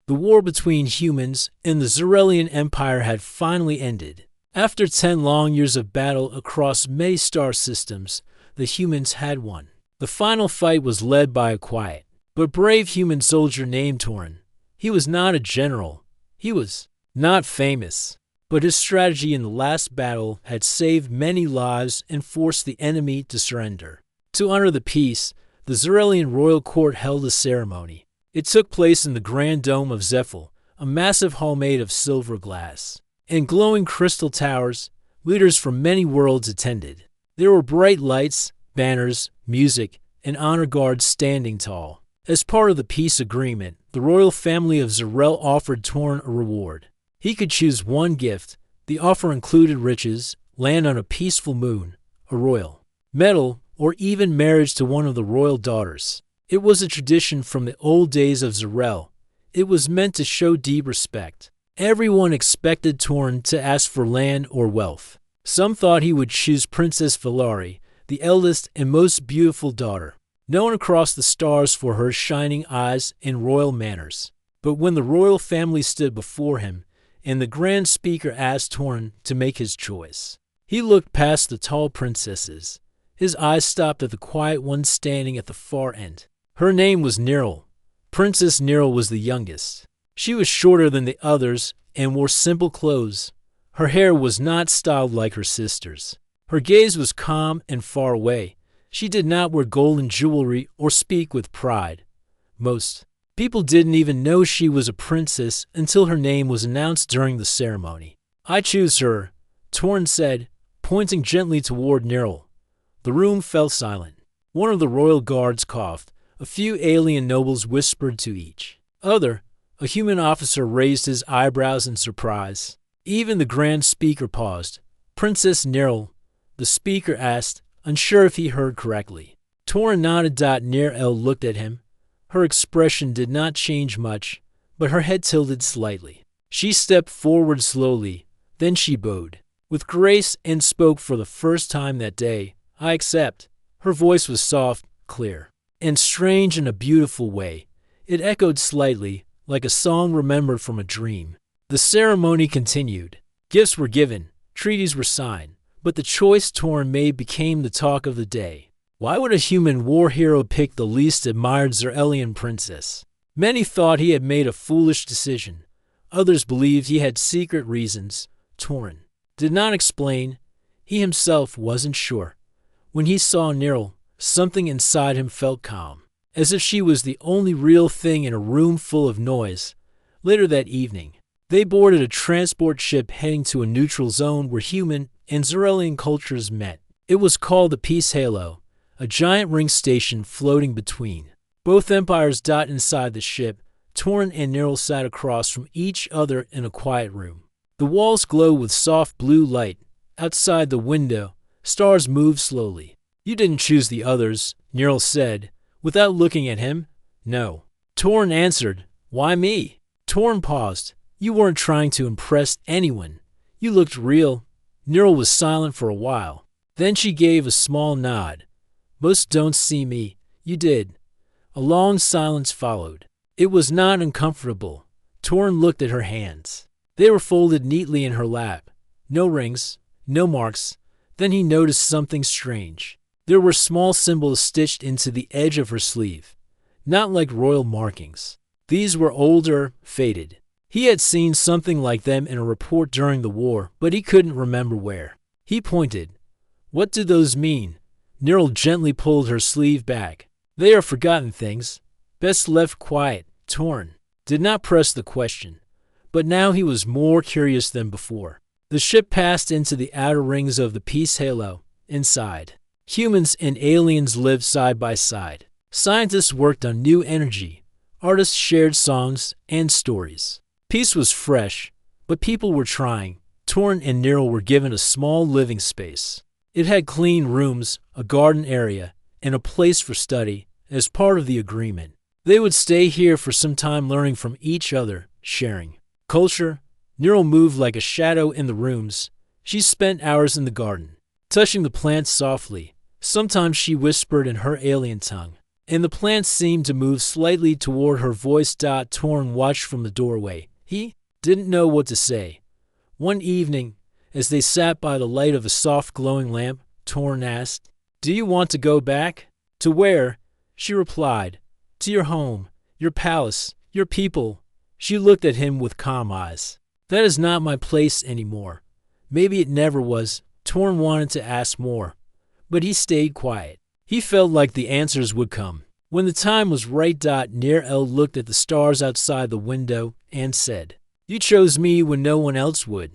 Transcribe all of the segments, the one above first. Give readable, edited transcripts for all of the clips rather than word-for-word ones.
The war between humans and the Zarelian Empire had finally ended. After 10 long years of battle across many star systems, the humans had won. The final fight was led by a quiet but brave human soldier named Torin. He was not a general. He was not famous. But his strategy in the last battle had saved many lives and forced the enemy to surrender. To honor the peace, the Zarelian royal court held a ceremony. It took place in the Grand Dome of Zephyl, a massive hall made of silver glass. In glowing crystal towers, leaders from many worlds attended. There were bright lights, banners, music, and honor guards standing tall. As part of the peace agreement, the royal family of Zarel offered Torin a reward. He could choose one gift. The offer included riches, land on a peaceful moon, a royal medal, or even marriage to one of the royal daughters. It was a tradition from the old days of Zarel. It was meant to show deep respect. Everyone expected Torin to ask for land or wealth. Some thought he would choose Princess Valari, the eldest and most beautiful daughter, known across the stars for her shining eyes and royal manners. But when the royal family stood before him, and the Grand Speaker asked Torin to make his choice, he looked past the tall princesses. His eyes stopped at the quiet one standing at the far end. Her name was Niril. Princess Niril was the youngest. She was shorter than the others and wore simple clothes. Her hair was not styled like her sister's. Her gaze was calm and far away. She did not wear golden jewelry or speak with pride. Most people didn't even know she was a princess until her name was announced during the ceremony. "I choose her," Torin said, pointing gently toward Niril. The room fell silent. One of the royal guards coughed. A few alien nobles whispered to each other. A human officer raised his eyebrows in surprise. Even the Grand Speaker paused. "Princess Niril," the speaker asked, unsure if he heard correctly. Torin nodded. Niril looked at him. Her expression did not change much, but her head tilted slightly. She stepped forward slowly, then she bowed with grace and spoke for the first time that day. "I accept." Her voice was soft, clear, and strange in a beautiful way. It echoed slightly, like a song remembered from a dream. The ceremony continued. Gifts were given, treaties were signed, but the choice Torin made became the talk of the day. Why would a human war hero pick the least admired Zarelian princess? Many thought he had made a foolish decision. Others believed he had secret reasons. Torin did not explain. He himself wasn't sure. When he saw Niril, something inside him felt calm, as if she was the only real thing in a room full of noise. Later that evening, they boarded a transport ship heading to a neutral zone where human and Zarelian cultures met. It was called the Peace Halo, a giant ring station floating between both empires. Inside the ship, Torin and Niril sat across from each other in a quiet room. The walls glowed with soft blue light. Outside the window, stars moved slowly. "You didn't choose the others," Niril said, without looking at him. "No." Torin answered. "Why me?" Torin paused. "You weren't trying to impress anyone. You looked real." Niril was silent for a while. Then she gave a small nod. "Most don't see me. You did." A long silence followed. It was not uncomfortable. Torin looked at her hands. They were folded neatly in her lap. No rings, no marks. Then he noticed something strange. There were small symbols stitched into the edge of her sleeve, not like royal markings. These were older, faded. He had seen something like them in a report during the war, but he couldn't remember where. He pointed. "What do those mean?" Niril gently pulled her sleeve back. "They are forgotten things. Best left quiet." Torin did not press the question, but now he was more curious than before. The ship passed into the outer rings of the Peace Halo. Inside, humans and aliens lived side by side. Scientists worked on new energy. Artists shared songs and stories. Peace was fresh, but people were trying. Torin and Niril were given a small living space. It had clean rooms, a garden area, and a place for study as part of the agreement. They would stay here for some time learning from each other, sharing culture. Niril moved like a shadow in the rooms. She spent hours in the garden, touching the plants softly. Sometimes she whispered in her alien tongue. and the plant seemed to move slightly toward her voice. Torn watched from the doorway. He didn't know what to say. One evening, as they sat by the light of a soft glowing lamp, Torn asked, "Do you want to go back?" "To where?" She replied, "To your home, your palace, your people." She looked at him with calm eyes. "That is not my place anymore." Maybe it never was. Torn wanted to ask more, but he stayed quiet. He felt like the answers would come. When the time was right, Near-El looked at the stars outside the window and said, "You chose me when no one else would.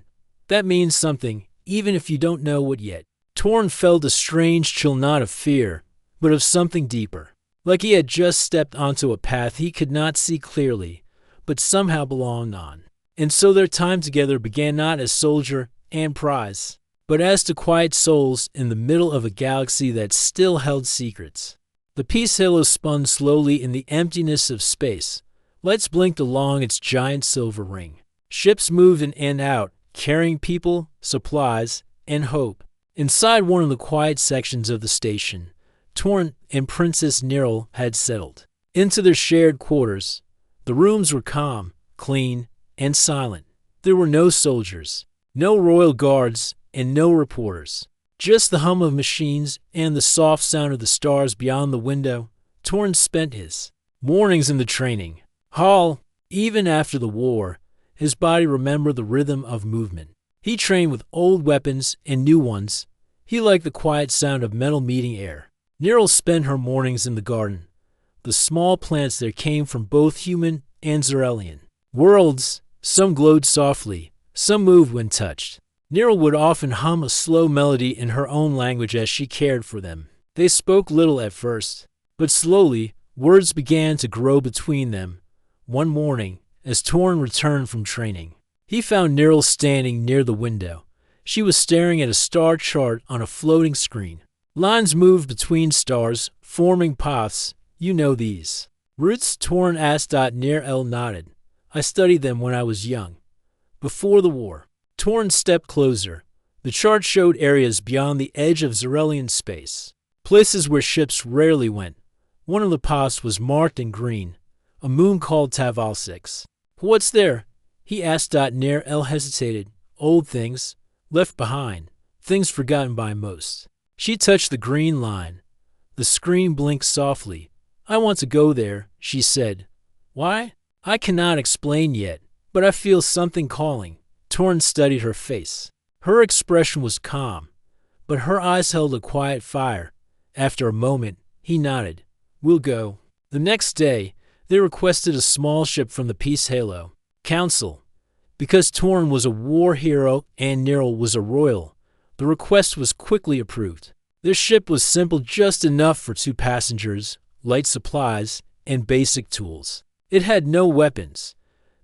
That means something, even if you don't know what yet." Torn felt a strange chill, not of fear, but of something deeper. Like he had just stepped onto a path he could not see clearly, but somehow belonged on. And so their time together began not as soldier and prize, but as two quiet souls in the middle of a galaxy that still held secrets. The peace halo spun slowly in the emptiness of space. Lights blinked along its giant silver ring. Ships moved in and out, carrying people, supplies, and hope. Inside one of the quiet sections of the station, Torn and Princess Nirl had settled into their shared quarters. The rooms were calm, clean, and silent. There were no soldiers, no royal guards, and no reporters. Just the hum of machines and the soft sound of the stars beyond the window. Torn spent his mornings in the training hall. Even after the war, his body remembered the rhythm of movement. He trained with old weapons and new ones. He liked the quiet sound of metal meeting air. Nirl spent her mornings in the garden. The small plants there came from both human and Zarelian worlds. Some glowed softly, some moved when touched. Nirl would often hum a slow melody in her own language as she cared for them. They spoke little at first, but slowly words began to grow between them. One morning, as Torn returned from training, he found Nirl standing near the window. She was staring at a star chart on a floating screen. Lines moved between stars, forming paths. "You know these routes?" Torn asked. Nirl nodded. "I studied them when I was young, before the war." Torn stepped closer. The chart showed areas beyond the edge of Zarelian space, places where ships rarely went. One of the paths was marked in green, a moon called Taval 6. "What's there?" he asked. Nirl hesitated. "Old things, left behind, things forgotten by most." She touched the green line. The screen blinked softly. "I want to go there," she said. "Why?" "I cannot explain yet, but I feel something calling." Torn studied her face. Her expression was calm, but her eyes held a quiet fire. After a moment, he nodded. "We'll go." The next day, they requested a small ship from the Peace Halo Council. Because Torn was a war hero and Nirl was a royal, the request was quickly approved. Their ship was simple, just enough for 2 passengers, light supplies, and basic tools. It had no weapons.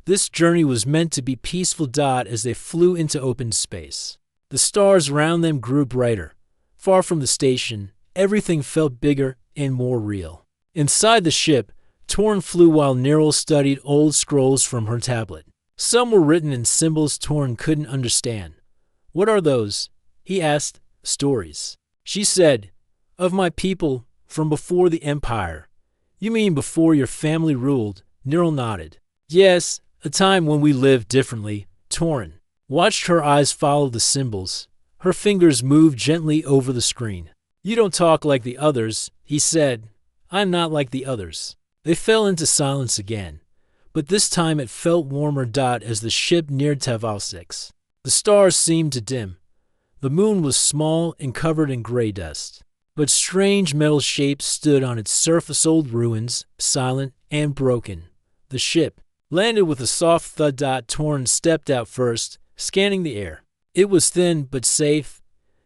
This journey was meant to be peaceful. As they flew into open space, the stars around them grew brighter. Far from the station, everything felt bigger and more real. Inside the ship, Torn flew while Nirl studied old scrolls from her tablet. Some were written in symbols Torn couldn't understand. "What are those?" he asked. "Stories," she said, "of my people from before the Empire." "You mean before your family ruled?" Nirl nodded. "Yes, a time when we lived differently." Torn watched her eyes follow the symbols. Her fingers moved gently over the screen. "You don't talk like the others," he said. "I'm not like the others." They fell into silence again, but this time it felt warmer. As the ship neared Taval 6, the stars seemed to dim. The moon was small and covered in gray dust, but strange metal shapes stood on its surface, old ruins, silent and broken. The ship landed with a soft thud. Torn stepped out first, scanning the air. It was thin but safe.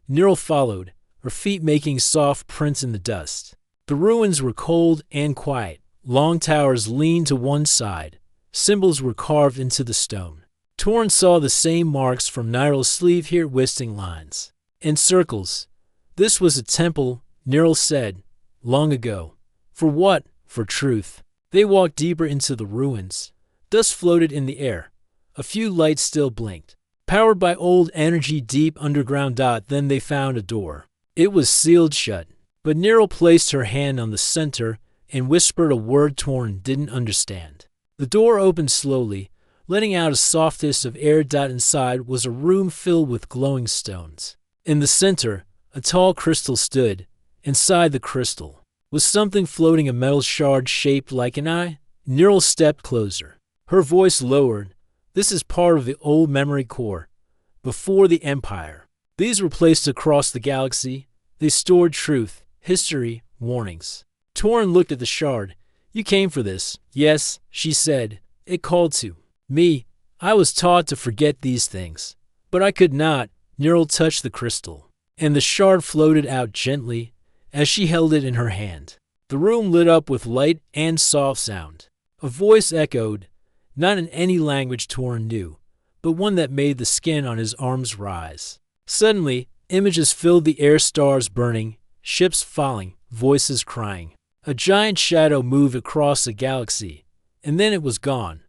Nirl followed, her feet making soft prints in the dust. The ruins were cold and quiet. Long towers leaned to one side. Symbols were carved into the stone. Torn saw the same marks from Nirl's sleeve here, twisting lines and circles. "This was a temple," Nirl said, "long ago." "For what?" "For truth." They walked deeper into the ruins. Dust floated in the air. A few lights still blinked, powered by old energy deep underground. Then they found a door. It was sealed shut, but Nirl placed her hand on the center and whispered a word Torn didn't understand. The door opened slowly, letting out a soft hiss of air. Inside was a room filled with glowing stones. In the center, a tall crystal stood. Inside the crystal was something floating, a metal shard shaped like an eye. Neural stepped closer. Her voice lowered. This is part of the old memory core. Before the Empire, these were placed across the galaxy. They stored truth, history, warnings. Torn looked at the shard. You came for this. Yes, she said. It called to me. I was taught to forget these things. But I could not. Neural touched the crystal, and the shard floated out gently as she held it in her hand. The room lit up with light and soft sound. A voice echoed, not in any language Torn knew, but one that made the skin on his arms rise. Suddenly, images filled the air, stars burning, ships falling, voices crying. A giant shadow moved across the galaxy, and then it was gone.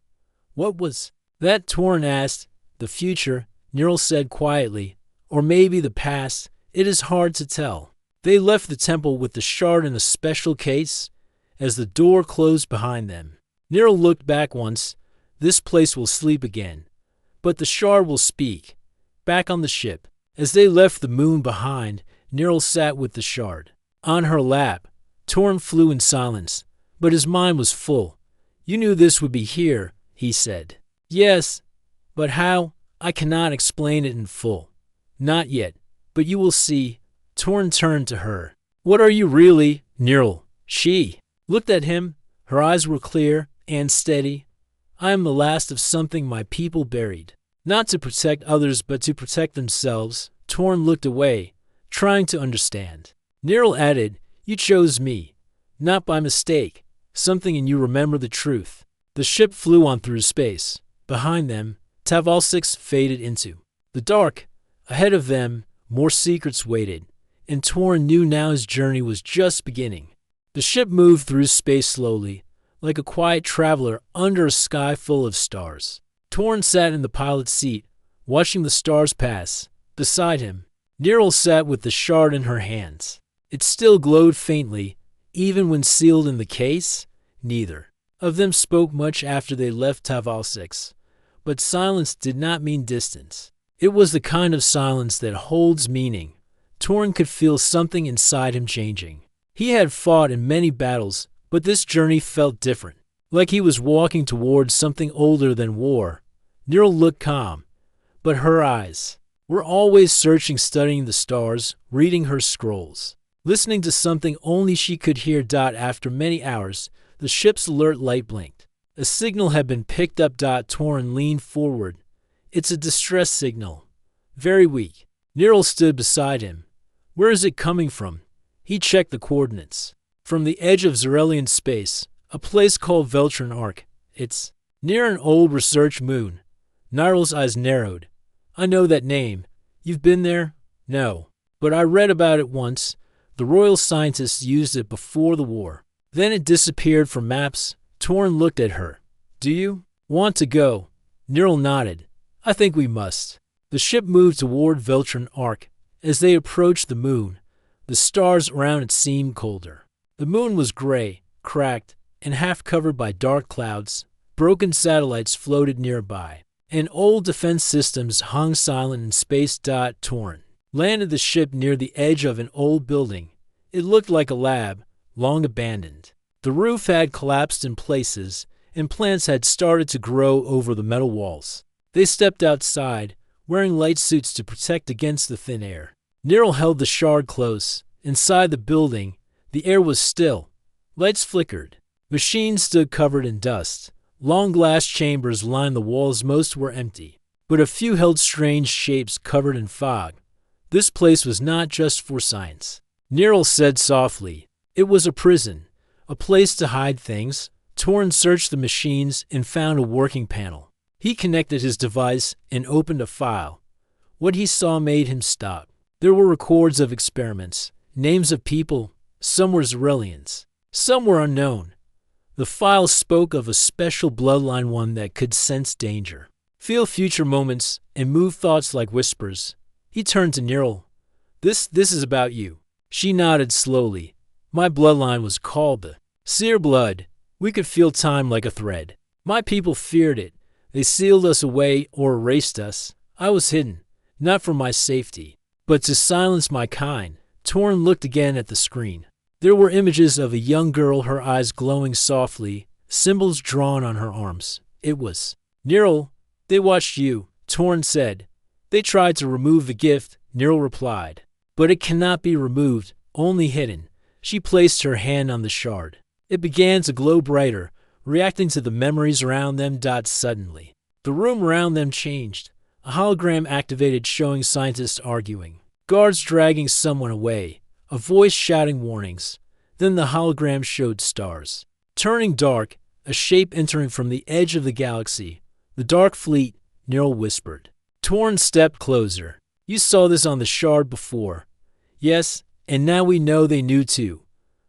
What was that? Torn asked. The future, Neural said quietly, or maybe the past. It is hard to tell. They left the temple with the shard in a special case. As the door closed behind them, Neural looked back once. This place will sleep again, but the shard will speak. Back on the ship, as they left the moon behind, Neural sat with the shard on her lap. Torn flew in silence, but his mind was full. You knew this would be here, he said. Yes, but how? I cannot explain it in full. Not yet, but you will see. Torn turned to her. What are you really, Neural? She looked at him. Her eyes were clear and steady. I am the last of something my people buried. Not to protect others, but to protect themselves. Torn looked away, trying to understand. Neural added, you chose me, not by mistake. Something in you remember the truth. The ship flew on through space. Behind them, Taval 6 faded into the dark. Ahead of them, more secrets waited, and Torn knew now his journey was just beginning. The ship moved through space slowly, like a quiet traveler under a sky full of stars. Torn sat in the pilot's seat, watching the stars pass. Beside him, Neural sat with the shard in her hands. It still glowed faintly, even when sealed in the case. Neither of them spoke much after they left Taval 6, but silence did not mean distance. It was the kind of silence that holds meaning. Torn could feel something inside him changing. He had fought in many battles, but this journey felt different, like he was walking towards something older than war. Neural looked calm, but her eyes were always searching, studying the stars, reading her scrolls, listening to something only she could hear. After many hours, the ship's alert light blinked. A signal had been picked up. Torn leaned forward. It's a distress signal. Very weak. Neural stood beside him. Where is it coming from? He checked the coordinates. From the edge of Zerelian space, a place called Veltron Arc. It's near an old research moon. Neural's eyes narrowed. I know that name. You've been there? No. But I read about it once. The royal scientists used it before the war. Then it disappeared from maps. Torn looked at her. Do you want to go? Neural nodded. I think we must. The ship moved toward Veltron Arc. As they approached the moon, the stars around it seemed colder. The moon was gray, cracked, and half covered by dark clouds. Broken satellites floated nearby, and old defense systems hung silent in space. Torn landed the ship near the edge of an old building. It looked like a lab, long abandoned. The roof had collapsed in places, and plants had started to grow over the metal walls. They stepped outside, wearing light suits to protect against the thin air. Neural held the shard close. Inside the building, the air was still. Lights flickered. Machines stood covered in dust. Long glass chambers lined the walls. Most were empty, but a few held strange shapes covered in fog. This place was not just for science. Neural said softly. It was a prison, a place to hide things. Torn searched the machines and found a working panel. He connected his device and opened a file. What he saw made him stop. There were records of experiments, names of people. Some were Zerelians, some were unknown. The file spoke of a special bloodline, one that could sense danger, feel future moments, and move thoughts like whispers. He turned to Neural. This is about you. She nodded slowly. My bloodline was called the Sear blood. We could feel time like a thread. My people feared it. They sealed us away or erased us. I was hidden, not for my safety, but to silence my kind. Torn looked again at the screen. There were images of a young girl, her eyes glowing softly, symbols drawn on her arms. It was Neural. They watched you, Torn said. They tried to remove the gift, Neural replied. But it cannot be removed, only hidden. She placed her hand on the shard. It began to glow brighter, reacting to the memories around them. Suddenly, the room around them changed. A hologram activated, showing scientists arguing, guards dragging someone away, a voice shouting warnings. Then the hologram showed stars turning dark, a shape entering from the edge of the galaxy. The Dark Fleet, Neural whispered. Torn stepped closer. You saw this on the shard before. Yes, and now we know they knew too.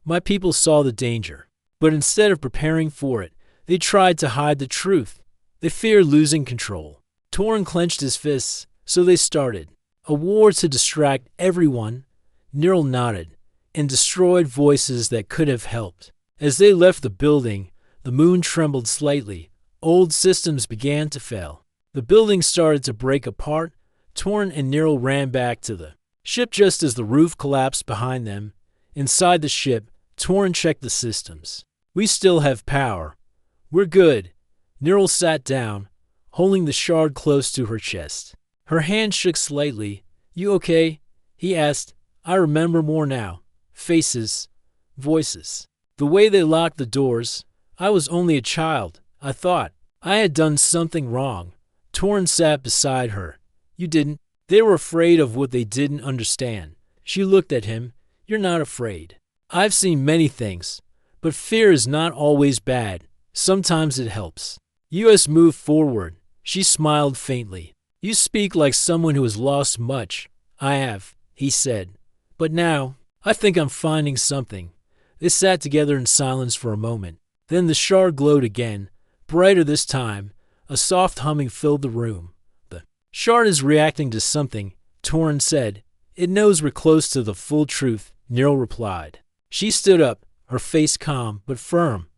My people saw the danger, but instead of preparing for it, they tried to hide the truth. They feared losing control. Torn clenched his fists, so they started a war to distract everyone. Neural nodded and destroyed voices that could have helped. As they left the building, the moon trembled slightly. Old systems began to fail. The building started to break apart. Torn and Neural ran back to the ship just as the roof collapsed behind them. Inside the ship, Torn checked the systems. We still have power. We're good. Neural sat down, holding the shard close to her chest. Her hand shook slightly. You okay? He asked. I remember more now. Faces. Voices. The way they locked the doors. I was only a child. I thought I had done something wrong. Torn sat beside her. You didn't. They were afraid of what they didn't understand. She looked at him. You're not afraid. I've seen many things, but fear is not always bad. Sometimes it helps. US moved forward. She smiled faintly. You speak like someone who has lost much. I have, he said. But now, I think I'm finding something. They sat together in silence for a moment. Then the shard glowed again, brighter this time. A soft humming filled the room. The shard is reacting to something, Torn said. It knows we're close to the full truth, Neural replied. She stood up, her face calm but firm.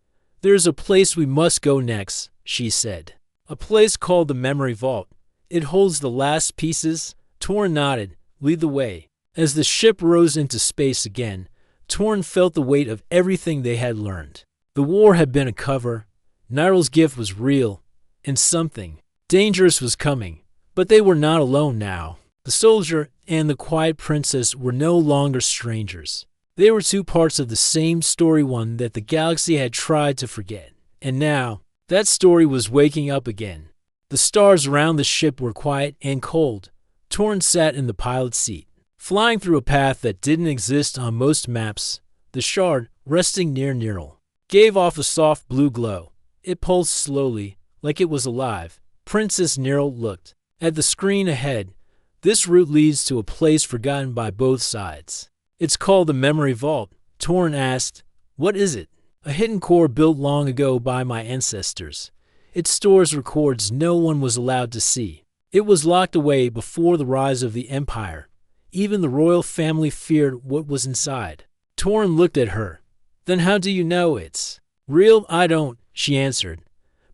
There's a place we must go next, she said. A place called the Memory Vault. It holds the last pieces. Torn nodded. Lead the way. As the ship rose into space again, Torn felt the weight of everything they had learned. The war had been a cover. Neural's gift was real, and something dangerous was coming. But they were not alone now. The soldier and the quiet princess were no longer strangers. They were two parts of the same story, one that the galaxy had tried to forget. And now, that story was waking up again. The stars around the ship were quiet and cold. Torn sat in the pilot's seat, flying through a path that didn't exist on most maps. The shard, resting near Neural, gave off a soft blue glow. It pulsed slowly, like it was alive. Princess Neural looked at the screen ahead. This route leads to a place forgotten by both sides. It's called the Memory Vault. Torn asked, what is it? A hidden core built long ago by my ancestors. It stores records no one was allowed to see. It was locked away before the rise of the Empire. Even the royal family feared what was inside. Torn looked at her. Then how do you know it's real? I don't, she answered.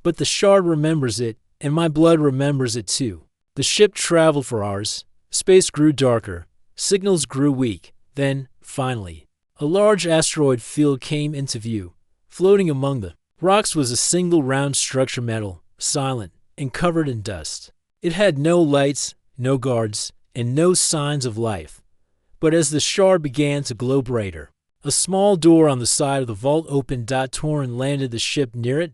But the shard remembers it, and my blood remembers it too. The ship traveled for hours. Space grew darker. Signals grew weak. Then, finally, a large asteroid field came into view. Floating among the rocks was a single round structure, metal, silent, and covered in dust. It had no lights, no guards, and no signs of life. But as the shard began to glow brighter, a small door on the side of the vault opened. Torn landed the ship near it.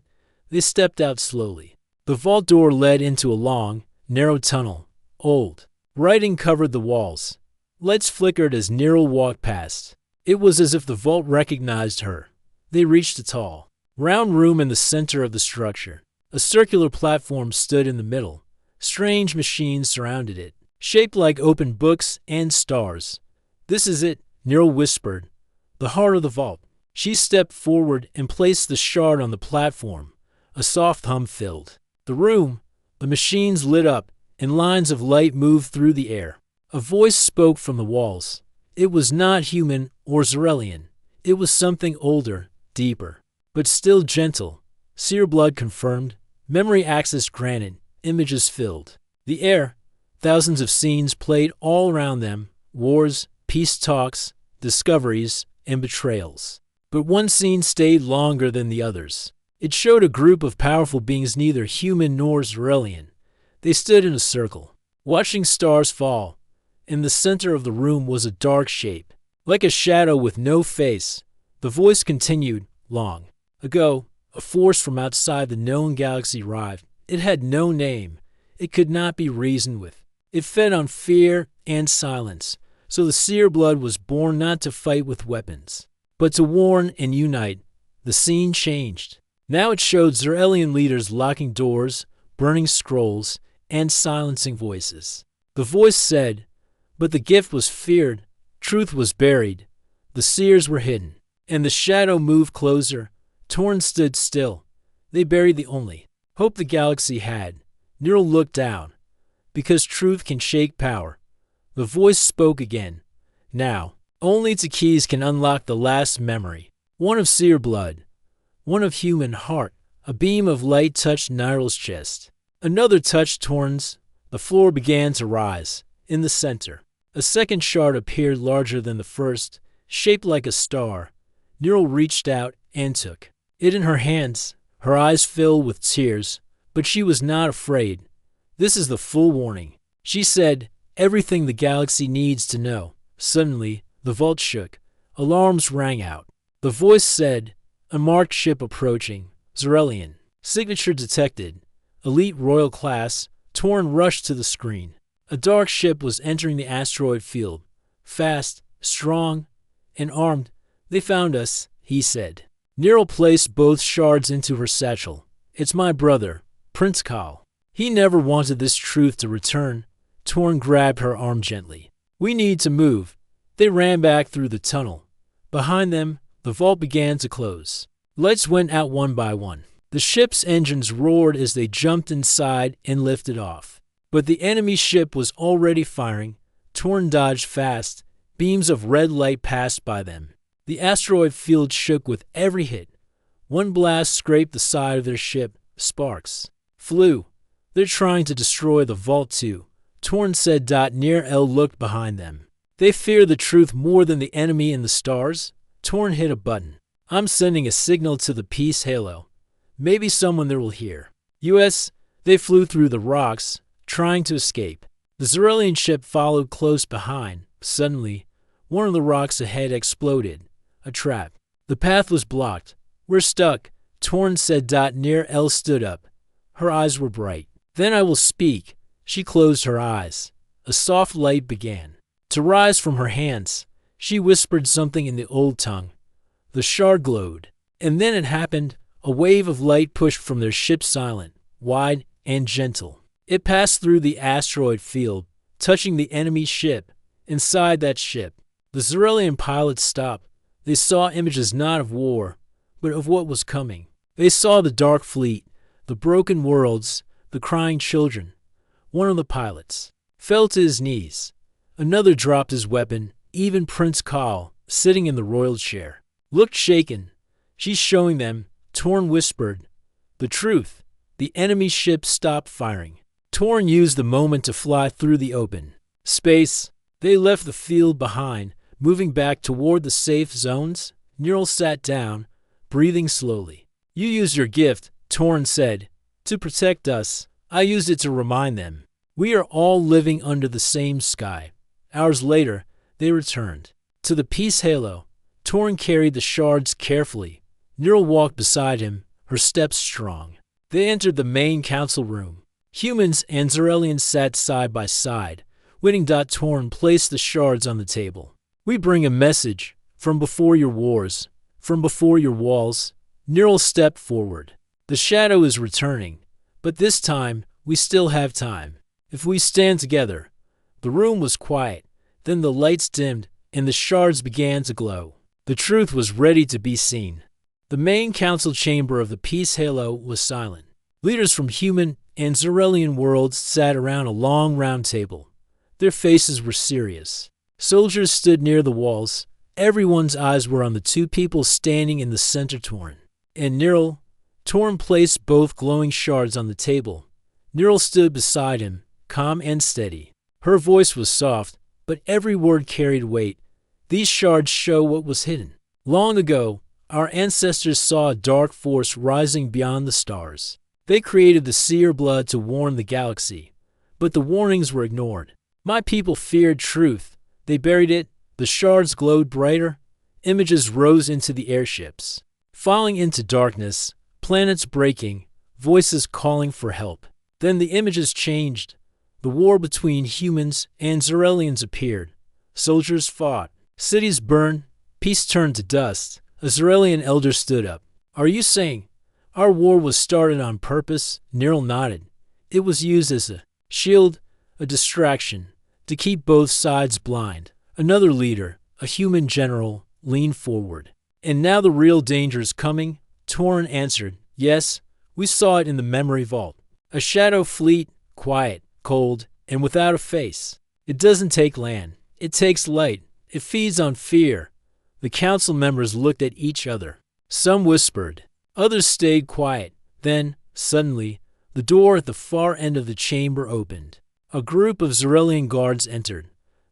They stepped out slowly. The vault door led into a long, narrow tunnel. Old writing covered the walls. Lights flickered as Neural walked past. It was as if the vault recognized her. They reached a tall, round room in the center of the structure. A circular platform stood in the middle. Strange machines surrounded it, shaped like open books and stars. This is it, Neural whispered. The heart of the vault. She stepped forward and placed the shard on the platform. A soft hum filled the room. The machines lit up, and lines of light moved through the air. A voice spoke from the walls. It was not human or Zarelian. It was something older, deeper, but still gentle. Seer blood confirmed, memory access granted, images filled. The air, thousands of scenes played all around them, wars, peace talks, discoveries, and betrayals. But one scene stayed longer than the others. It showed a group of powerful beings neither human nor Zarelian. They stood in a circle, watching stars fall. In the center of the room was a dark shape, like a shadow with no face. The voice continued, long ago, a force from outside the known galaxy arrived. It had no name. It could not be reasoned with. It fed on fear and silence. So the seer blood was born not to fight with weapons, but to warn and unite. The scene changed. Now it showed Zarelian leaders locking doors, burning scrolls, and silencing voices. The voice said, but the gift was feared. Truth was buried. The seers were hidden. And the shadow moved closer. Torn stood still. They buried the only hope the galaxy had. Neural looked down. Because truth can shake power. The voice spoke again. Now, only Takiz can unlock the last memory. One of seer blood. One of human heart. A beam of light touched Niral's chest. Another touched Torn's. The floor began to rise. In the center, a second shard appeared larger than the first, shaped like a star. Neural reached out and took it in her hands. Her eyes filled with tears, but she was not afraid. This is the full warning. She said, everything the galaxy needs to know. Suddenly, the vault shook. Alarms rang out. The voice said, a marked ship approaching. Zarelian. Signature detected. Elite Royal Class. Torn rushed to the screen. A dark ship was entering the asteroid field. Fast, strong, and armed. They found us, he said. Neural placed both shards into her satchel. It's my brother, Prince Kal. He never wanted this truth to return. Torn grabbed her arm gently. We need to move. They ran back through the tunnel. Behind them, the vault began to close. Lights went out one by one. The ship's engines roared as they jumped inside and lifted off. But the enemy ship was already firing. Torn dodged fast. Beams of red light passed by them. The asteroid field shook with every hit. One blast scraped the side of their ship. Sparks flew. They're trying to destroy the vault too. Torn said. Near L looked behind them. They fear the truth more than the enemy in the stars. Torn hit a button. I'm sending a signal to the peace halo. Maybe someone there will hear. US, they flew through the rocks, trying to escape. The Zarelian ship followed close behind. Suddenly, one of the rocks ahead exploded. A trap. The path was blocked. We're stuck. Torn said. Near L stood up. Her eyes were bright. Then I will speak. She closed her eyes. A soft light began to rise from her hands. She whispered something in the old tongue. The shard glowed. And then it happened. A wave of light pushed from their ship silent, wide, and gentle. It passed through the asteroid field, touching the enemy ship. Inside that ship, the Zarelian pilots stopped. They saw images not of war, but of what was coming. They saw the dark fleet, the broken worlds, the crying children. One of the pilots fell to his knees. Another dropped his weapon. Even Prince Kal, sitting in the royal chair, looked shaken. She's showing them. Torn whispered, the truth. The enemy ship stopped firing. Torn used the moment to fly through the open space. They left the field behind, moving back toward the safe zones. Neural sat down, breathing slowly. You used your gift, Torn said, to protect us. I used it to remind them. We are all living under the same sky. Hours later, they returned to the peace halo. Torn carried the shards carefully. Neural walked beside him, her steps strong. They entered the main council room. Humans and Zarelians sat side by side. Winning. Torn placed the shards on the table. We bring a message from before your wars, from before your walls. Neural stepped forward. The shadow is returning, but this time we still have time. If we stand together. The room was quiet. Then the lights dimmed and the shards began to glow. The truth was ready to be seen. The main council chamber of the peace halo was silent. Leaders from human and Zarelian worlds sat around a long round table. Their faces were serious. Soldiers stood near the walls. everyone's eyes were on the two people standing in the center. Torn and Nirl. Torn placed both glowing shards on the table. Nirl stood beside him, calm and steady. Her voice was soft, but every word carried weight. These shards show what was hidden. Long ago, our ancestors saw a dark force rising beyond the stars. They created the seer blood to warn the galaxy, but the warnings were ignored. My people feared truth. They buried it. The shards glowed brighter. Images rose into the airships, falling into darkness, planets breaking, voices calling for help. Then the images changed. The war between humans and Zarelians appeared. Soldiers fought. Cities burned. Peace turned to dust. A Zarelian elder stood up. Are you saying our war was started on purpose? Nirl nodded. It was used as a shield, a distraction, to keep both sides blind. Another leader, a human general, leaned forward. And now the real danger is coming? Torn answered. Yes, we saw it in the memory vault. A shadow fleet, quiet, cold, and without a face. It doesn't take land. It takes light. It feeds on fear. The council members looked at each other. Some whispered. Others stayed quiet. Then, suddenly, the door at the far end of the chamber opened. A group of Zarelian guards entered.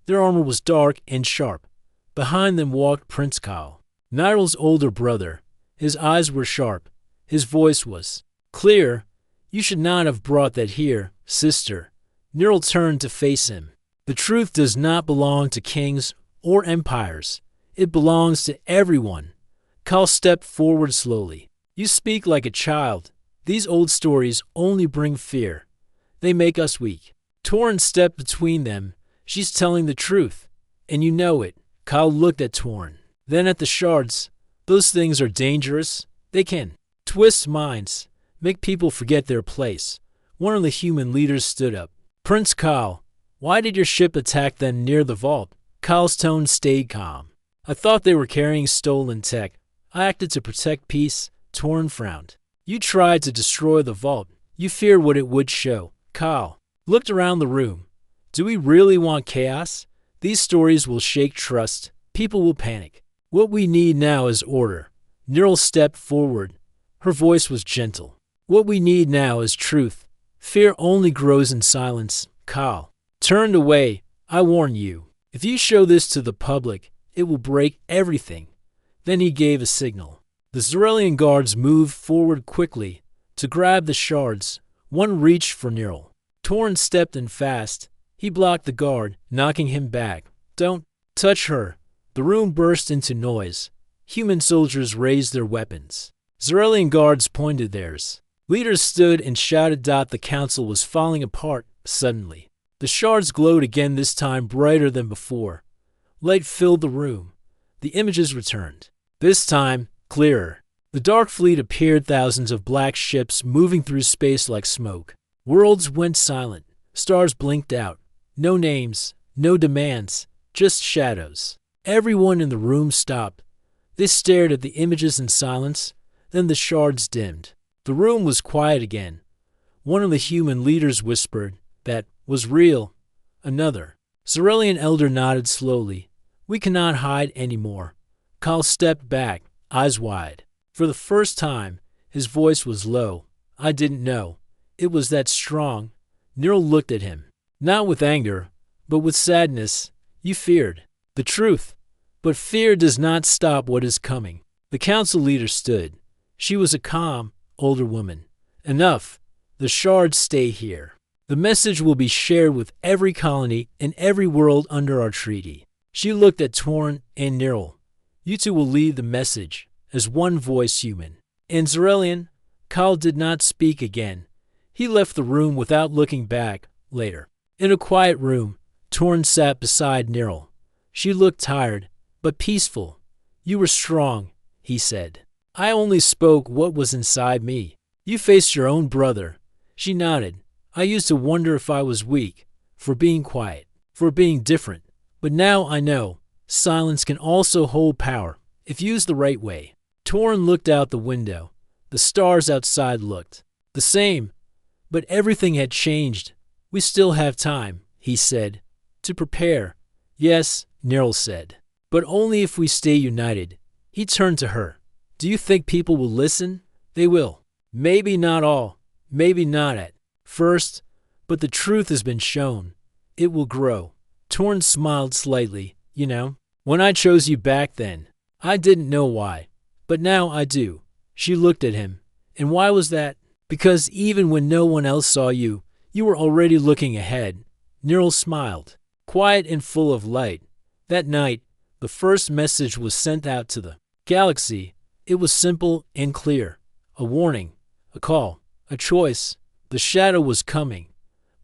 Their armor was dark and sharp. Behind them walked Prince Kyle, Nirl's older brother. His eyes were sharp. His voice was clear. You should not have brought that here, sister. Nirl turned to face him. The truth does not belong to kings or empires. It belongs to everyone. Kyle stepped forward slowly. You speak like a child. These old stories only bring fear. They make us weak. Torn stepped between them. She's telling the truth, and you know it. Kyle looked at Torn, then at the shards. Those things are dangerous. They can twist minds, make people forget their place. One of the human leaders stood up. Prince Kyle, why did your ship attack them near the vault? Kyle's tone stayed calm. I thought they were carrying stolen tech. I acted to protect peace. Torn frowned. You tried to destroy the vault. You feared what it would show. Kyle looked around the room. Do we really want chaos? These stories will shake trust. People will panic. What we need now is order. Nirl stepped forward. Her voice was gentle. What we need now is truth. Fear only grows in silence. Kyle turned away. I warn you. If you show this to the public, it will break everything. Then he gave a signal. The Zarelian guards moved forward quickly to grab the shards. One reached for Nirl. Torn stepped in fast. He blocked the guard, knocking him back. Don't touch her. The room burst into noise. Human soldiers raised their weapons. Zarelian guards pointed theirs. Leaders stood and shouted. The council was falling apart suddenly. The shards glowed again, this time brighter than before. Light filled the room. The images returned. This time, clearer. The dark fleet appeared, thousands of black ships moving through space like smoke. Worlds went silent. Stars blinked out. No names, no demands, just shadows. Everyone in the room stopped. They stared at the images in silence. Then the shards dimmed. The room was quiet again. One of the human leaders whispered, that was real. Another Zarelian elder nodded slowly. We cannot hide anymore. Kyle stepped back, eyes wide. For the first time, his voice was low. I didn't know. It was that strong. Nirl looked at him. Not with anger, but with sadness. You feared the truth. But fear does not stop what is coming. The council leader stood. She was a calm, older woman. Enough. The shards stay here. The message will be shared with every colony and every world under our treaty. She looked at Torn and Nirl. You two will lead the message as one voice, human. And Zarelian, Kyle did not speak again. He left the room without looking back. Later, in a quiet room, Torn sat beside Nirl. She looked tired, but peaceful. You were strong, he said. I only spoke what was inside me. You faced your own brother. She nodded. I used to wonder if I was weak, for being quiet, for being different. But now I know, silence can also hold power, if used the right way. Torn looked out the window. The stars outside looked the same, but everything had changed. We still have time, he said, to prepare. Yes, Nirl said. but only if we stay united. He turned to her. Do you think people will listen? They will. Maybe not all, maybe not at first, but the truth has been shown. It will grow. Torn smiled slightly. You know, when I chose you back then, I didn't know why, but now I do. She looked at him. And why was that? Because even when no one else saw you, you were already looking ahead. Nirl smiled, quiet and full of light. That night, the first message was sent out to the galaxy. It was simple and clear. A warning, a call, a choice. The shadow was coming.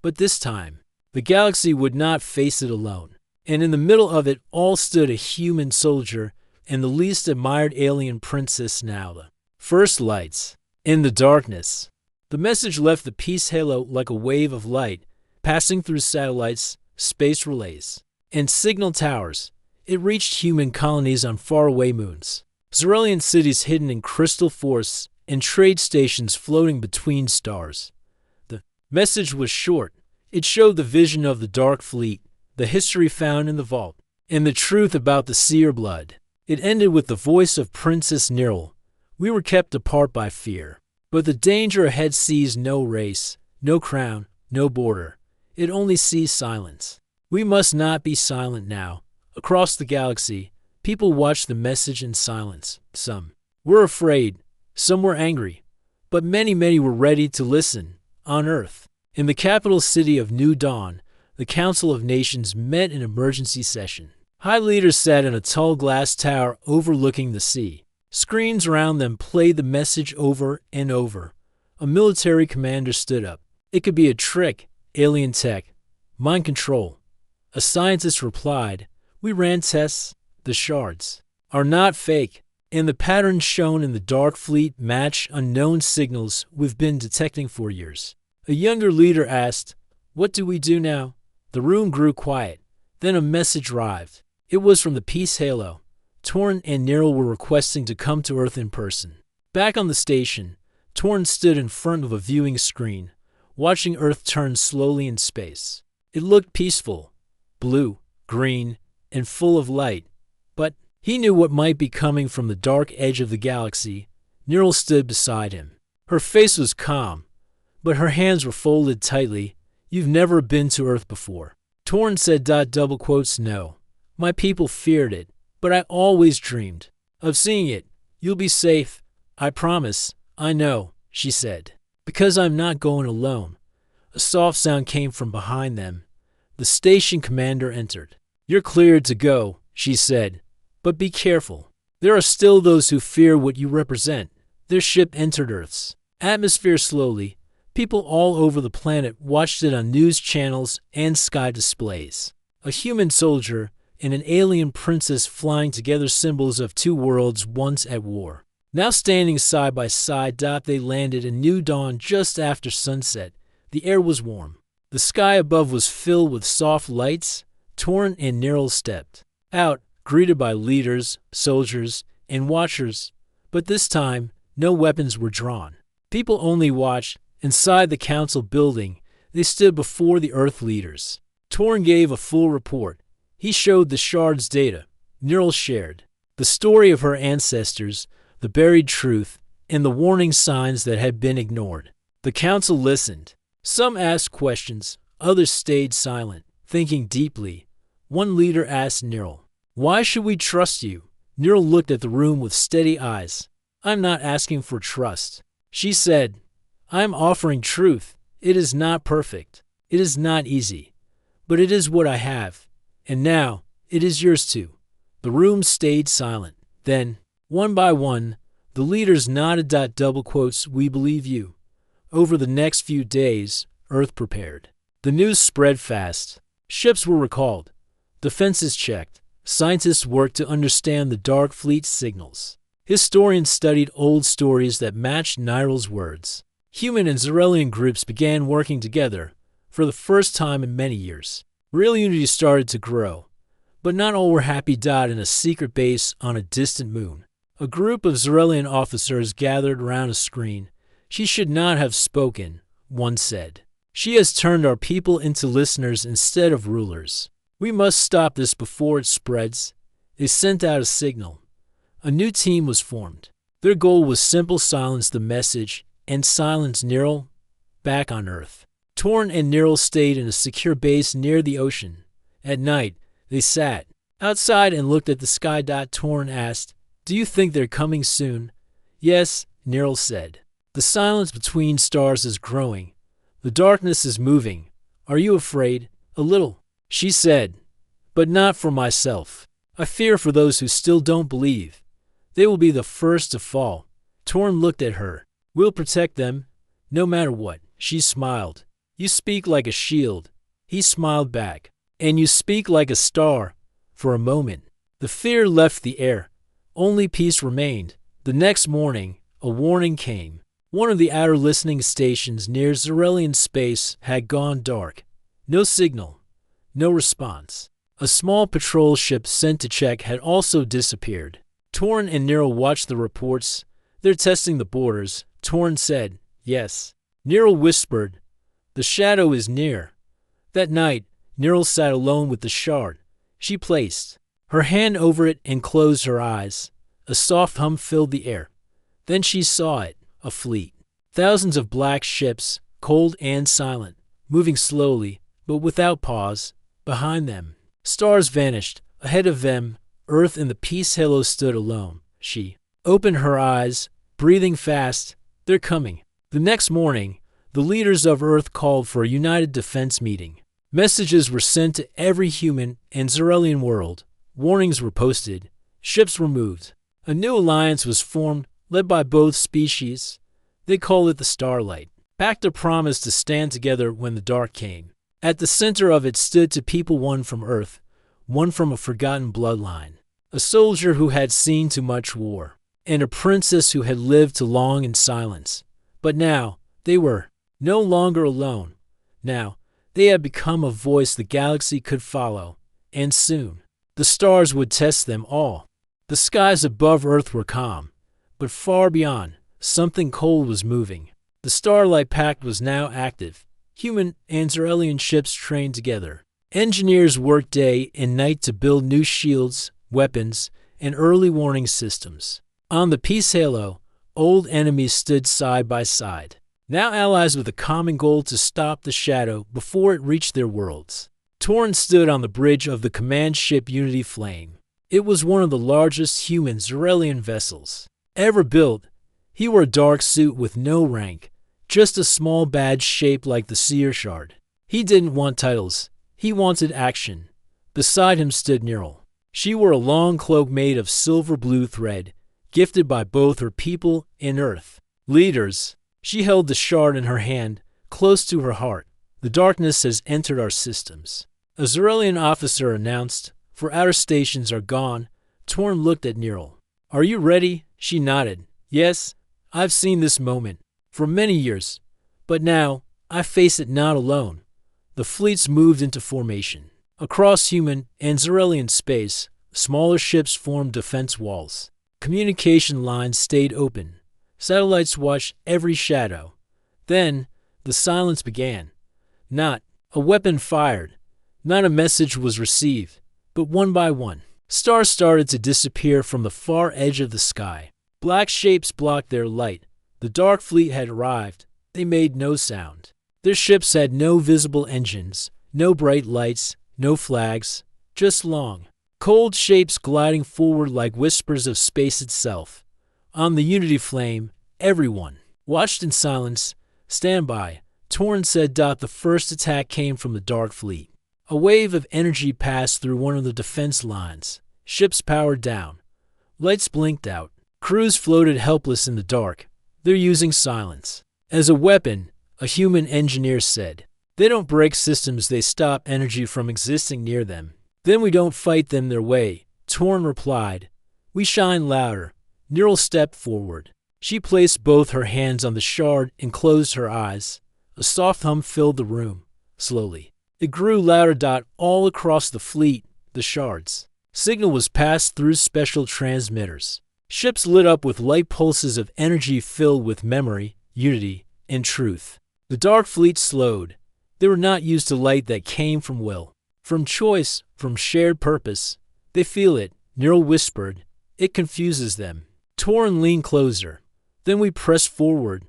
But this time, the galaxy would not face it alone. And in the middle of it all stood a human soldier and the least admired alien princess now, the first lights. In the darkness, the message left the peace halo like a wave of light, passing through satellites, space relays, and signal towers. It reached human colonies on faraway moons, Xerelian cities hidden in crystal forests, and trade stations floating between stars. The message was short. It showed the vision of the Dark Fleet, the history found in the vault, and the truth about the seer blood. It ended with the voice of Princess Nirl. We were kept apart by fear, but the danger ahead sees no race, no crown, no border. It only sees silence. We must not be silent now. Across the galaxy, people watched the message in silence. Some were afraid, some were angry, but many were ready to listen. On Earth, in the capital city of New Dawn, the Council of Nations met in emergency session. High leaders sat in a tall glass tower overlooking the sea. Screens around them played the message over and over. A military commander stood up. It could be a trick, alien tech, mind control. A scientist replied, we ran tests. The shards are not fake, and the patterns shown in the Dark Fleet match unknown signals we've been detecting for years. A younger leader asked, what do we do now? The room grew quiet. Then a message arrived. It was from the Peace Halo. Torn and Nirl were requesting to come to Earth in person. Back on the station, Torn stood in front of a viewing screen, watching Earth turn slowly in space. It looked peaceful, blue, green, and full of light. But he knew what might be coming from the dark edge of the galaxy. Nirl stood beside him. Her face was calm, but her hands were folded tightly. You've never been to Earth before. Torn said, No. My people feared it. But I always dreamed of seeing it. You'll be safe. I promise. I know, she said. Because I'm not going alone. A soft sound came from behind them. The station commander entered. You're cleared to go, she said. But be careful. There are still those who fear what you represent. Their ship entered Earth's atmosphere slowly. People all over the planet watched it on news channels and sky displays. A human soldier and an alien princess flying together, symbols of two worlds once at war. Now standing side by side, they landed in New Dawn just after sunset. The air was warm. The sky above was filled with soft lights. Torn and Nirl stepped out, greeted by leaders, soldiers, and watchers. But this time, no weapons were drawn. People only watched. Inside the council building, they stood before the Earth leaders. Torn gave a full report. He showed the shards data. Nirl shared the story of her ancestors, the buried truth, and the warning signs that had been ignored. The council listened. Some asked questions, others stayed silent, thinking deeply. One leader asked Nirl, why should we trust you? Nirl looked at the room with steady eyes. I'm not asking for trust. She said, I'm offering truth. It is not perfect. It is not easy. But it is what I have. And now, it is yours too. The room stayed silent. Then, one by one, the leaders nodded. We believe you. Over the next few days, Earth prepared. The news spread fast. Ships were recalled. Defenses checked. Scientists worked to understand the Dark Fleet signals. Historians studied old stories that matched Nirl's words. Human and Xerelian groups began working together for the first time in many years. Real unity started to grow, but not all were happy. In a secret base on a distant moon, a group of Xerelian officers gathered around a screen. She should not have spoken, one said. She has turned our people into listeners instead of rulers. We must stop this before it spreads. They sent out a signal. A new team was formed. Their goal was simple: silence the message and silence Neural back on Earth. Torn and Neural stayed in a secure base near the ocean. At night, they sat outside and looked at the sky. Torn asked, "Do you think they're coming soon?" "Yes," Neural said. "The silence between stars is growing. The darkness is moving. Are you afraid?" "A little," she said, "but not for myself. I fear for those who still don't believe. They will be the first to fall." Torn looked at her. "We'll protect them, no matter what." She smiled. "You speak like a shield." He smiled back. "And you speak like a star." For a moment, the fear left the air. Only peace remained. The next morning, a warning came. One of the outer listening stations near Zarelian space had gone dark. No signal. No response. A small patrol ship sent to check had also disappeared. Torn and Neural watched the reports. "They're testing the borders." Torn said, "Yes." Neural whispered, "The shadow is near." That night, Neural sat alone with the shard. She placed her hand over it and closed her eyes. A soft hum filled the air. Then she saw it, a fleet. Thousands of black ships, cold and silent, moving slowly, but without pause. Behind them, stars vanished. Ahead of them, Earth in the peace halo stood alone. She opened her eyes, breathing fast. "They're coming." The next morning, the leaders of Earth called for a united defense meeting. Messages were sent to every human and Zarelian world. Warnings were posted. Ships were moved. A new alliance was formed, led by both species. They called it the Starlight. Pact a promise to stand together when the dark came. At the center of it stood two people, one from Earth, one from a forgotten bloodline. A soldier who had seen too much war, and a princess who had lived too long in silence. But now, they were no longer alone. Now, they had become a voice the galaxy could follow, and soon, the stars would test them all. The skies above Earth were calm, but far beyond, something cold was moving. The Starlight Pact was now active. Human and Zarelian ships trained together. Engineers worked day and night to build new shields, weapons, and early warning systems. On the peace halo, old enemies stood side by side, now allies with a common goal to stop the shadow before it reached their worlds. Torn stood on the bridge of the command ship Unity Flame. It was one of the largest human Zarelian vessels ever built. He wore a dark suit with no rank, just a small badge shaped like the seer shard. He didn't want titles. He wanted action. Beside him stood Neural. She wore a long cloak made of silver blue thread, gifted by both her people and Earth. Leaders. She held the shard in her hand, close to her heart. "The darkness has entered our systems." A Zarelian officer announced, "For outer stations are gone." Torn looked at Neural. "Are you ready?" She nodded. "Yes, I've seen this moment for many years, but now I face it not alone." The fleets moved into formation. Across human and Zarelian space, smaller ships formed defense walls. Communication lines stayed open. Satellites watched every shadow. Then, the silence began. Not a weapon fired. Not a message was received. But one by one, stars started to disappear from the far edge of the sky. Black shapes blocked their light. The dark fleet had arrived. They made no sound. Their ships had no visible engines, no bright lights, no flags, just long, cold shapes gliding forward like whispers of space itself. On the Unity Flame, everyone watched in silence. "Stand by," Torn said. The first attack came from the dark fleet. A wave of energy passed through one of the defense lines. Ships powered down. Lights blinked out. Crews floated helpless in the dark. "They're using silence as a weapon," a human engineer said. "They don't break systems, they stop energy from existing near them. Then we don't fight them their way," Torn replied. "We shine louder." Neural stepped forward. She placed both her hands on the shard and closed her eyes. A soft hum filled the room. Slowly, it grew louder. All across the fleet, the shards. Signal was passed through special transmitters. Ships lit up with light pulses of energy filled with memory, unity, and truth. The dark fleet slowed. They were not used to light that came from will, from choice, from shared purpose. They feel it, Neural whispered. It confuses them. Torin leaned closer. Then we pressed forward.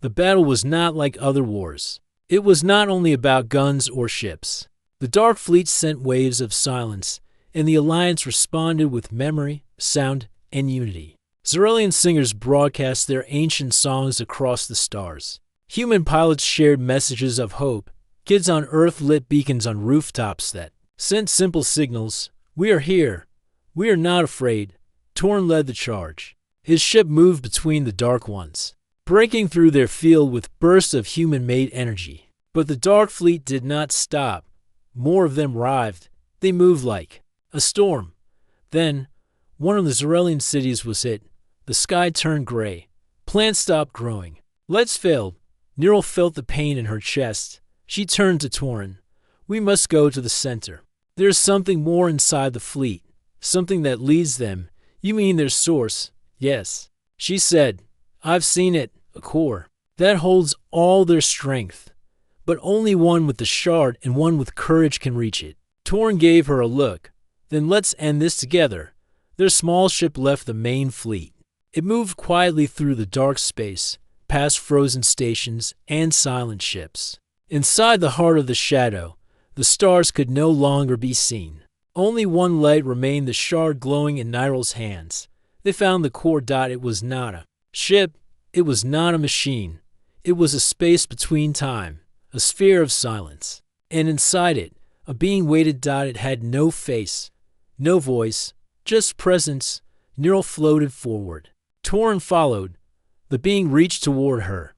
The battle was not like other wars. It was not only about guns or ships. The Dark Fleet sent waves of silence, and the Alliance responded with memory, sound, and unity. Xerelian singers broadcast their ancient songs across the stars. Human pilots shared messages of hope. Kids on Earth lit beacons on rooftops that sent simple signals. We are here. We are not afraid. Torin led the charge. His ship moved between the Dark Ones, breaking through their field with bursts of human-made energy. But the Dark Fleet did not stop. More of them arrived. They moved like a storm. Then, one of the Xerelian cities was hit. The sky turned gray. Plants stopped growing. Lights failed. Neural felt the pain in her chest. She turned to Torin. We must go to the center. There is something more inside the fleet. Something that leads them. You mean their source? Yes. She said, I've seen it. A core. That holds all their strength. But only one with the shard and one with courage can reach it. Torin gave her a look. Then let's end this together. Their small ship left the main fleet. It moved quietly through the dark space, past frozen stations and silent ships. Inside the heart of the shadow, the stars could no longer be seen. Only one light remained, the shard glowing in Niral's hands. They found the core. It was not a ship. It was not a machine. It was a space between time, a sphere of silence. And inside it, a being waited. It had no face, no voice, just presence. Niral floated forward. Torin followed. The being reached toward her.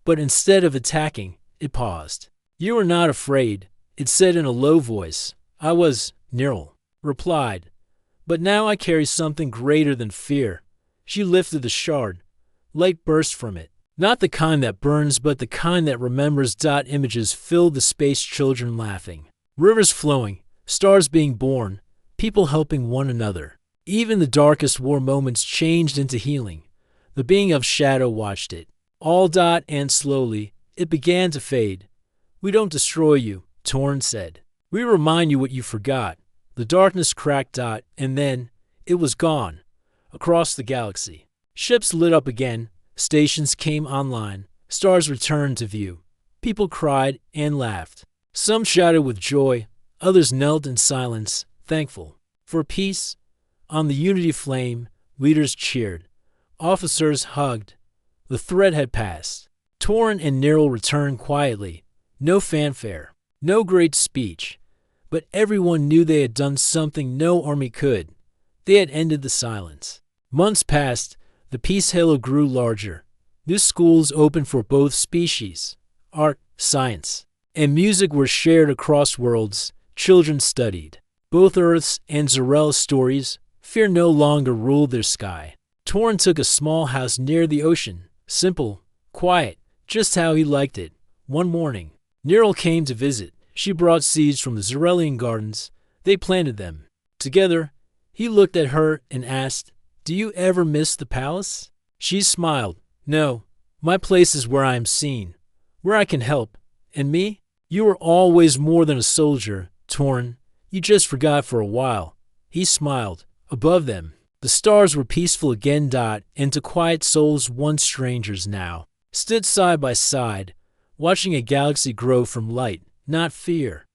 But instead of attacking, it paused. You are not afraid, it said in a low voice. I was, Niral replied. But now I carry something greater than fear. She lifted the shard. Light burst from it. Not the kind that burns, but the kind that remembers. Images filled the space, children laughing, rivers flowing, stars being born, people helping one another. Even the darkest war moments changed into healing. The being of shadow watched it. All. And slowly, it began to fade. We don't destroy you, Torin said. We remind you what you forgot. The darkness cracked. And then, it was gone. Across the galaxy. Ships lit up again. Stations came online. Stars returned to view. People cried and laughed. Some shouted with joy. Others knelt in silence, thankful. For peace. On the Unity flame, leaders cheered. Officers hugged. The threat had passed. Torin and Niral returned quietly. No fanfare. No great speech. But everyone knew they had done something no army could. They had ended the silence. Months passed. The peace halo grew larger. New schools opened for both species. Art, science, and music were shared across worlds. Children studied. Both Earth's and Xerel's stories. Fear no longer ruled their sky. Torin took a small house near the ocean. Simple, quiet, just how he liked it. One morning, Niral came to visit. She brought seeds from the Xerelian gardens. They planted them. Together, he looked at her and asked, Do you ever miss the palace? She smiled. No, my place is where I am seen, where I can help. And me? You were always more than a soldier, Torin. You just forgot for a while. He smiled. Above them, the stars were peaceful again. And to quiet souls, once strangers now, stood side by side, watching a galaxy grow from light, not fear.